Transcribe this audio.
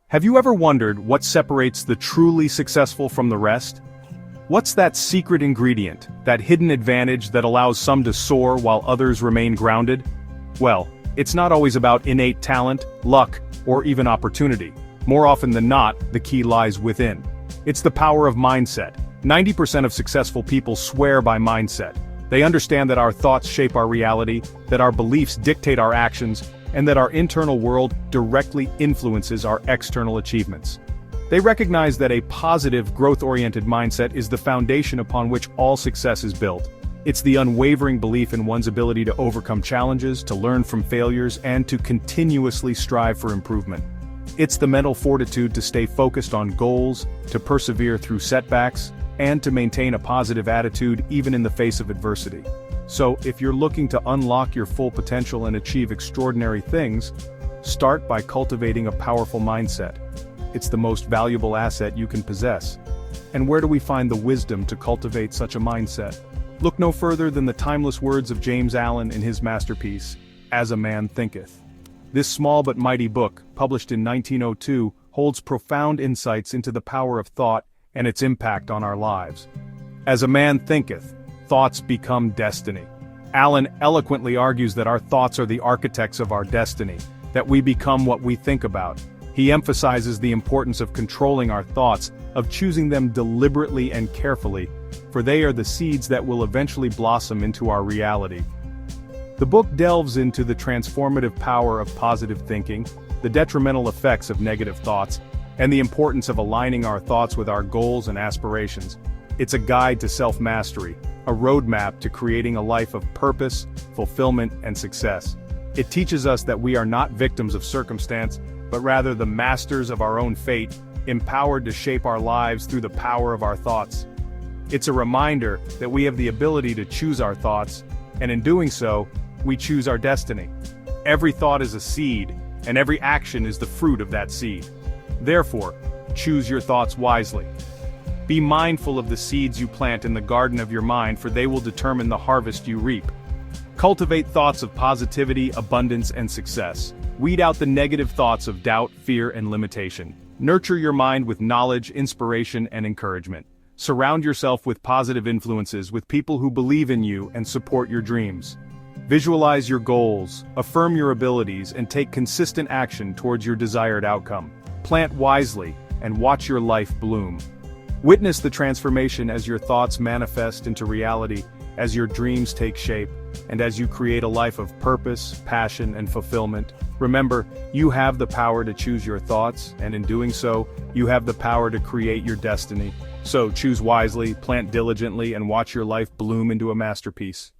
Have you ever wondered what separates the truly successful from the rest? What's that secret ingredient, that hidden advantage that allows some to soar while others remain grounded? Well, it's not always about innate talent, luck, or even opportunity. More often than not, the key lies within. It's the power of mindset. 90% of successful people swear by mindset. They understand that our thoughts shape our reality, that our beliefs dictate our actions, and that our internal world directly influences our external achievements. They recognize that a positive, growth-oriented mindset is the foundation upon which all success is built. It's the unwavering belief in one's ability to overcome challenges, to learn from failures, and to continuously strive for improvement. It's the mental fortitude to stay focused on goals, to persevere through setbacks, and to maintain a positive attitude even in the face of adversity. So, if you're looking to unlock your full potential and achieve extraordinary things, start by cultivating a powerful mindset. It's the most valuable asset you can possess. And where do we find the wisdom to cultivate such a mindset? Look no further than the timeless words of James Allen in his masterpiece, A Man Thinketh. This small but mighty book, published in 1902, holds profound insights into the power of thought and its impact on our lives. As a man thinketh, thoughts become destiny. Allen eloquently argues that our thoughts are the architects of our destiny, that we become what we think about. He emphasizes the importance of controlling our thoughts, of choosing them deliberately and carefully, for they are the seeds that will eventually blossom into our reality. The book delves into the transformative power of positive thinking, the detrimental effects of negative thoughts, and the importance of aligning our thoughts with our goals and aspirations. It's a guide to self-mastery, a roadmap to creating a life of purpose, fulfillment, and success. It teaches us that we are not victims of circumstance, but rather the masters of our own fate, empowered to shape our lives through the power of our thoughts. It's a reminder that we have the ability to choose our thoughts, and in doing so, we choose our destiny. Every thought is a seed, and every action is the fruit of that seed. Therefore, choose your thoughts wisely. Be mindful of the seeds you plant in the garden of your mind, for they will determine the harvest you reap. Cultivate thoughts of positivity, abundance, and success. Weed out the negative thoughts of doubt, fear, and limitation. Nurture your mind with knowledge, inspiration, and encouragement. Surround yourself with positive influences, with people who believe in you and support your dreams. Visualize your goals, affirm your abilities, and take consistent action towards your desired outcome. Plant wisely, and watch your life bloom. Witness the transformation as your thoughts manifest into reality, as your dreams take shape, and as you create a life of purpose, passion, and fulfillment. Remember, you have the power to choose your thoughts, and in doing so, you have the power to create your destiny. So choose wisely, plant diligently, and watch your life bloom into a masterpiece.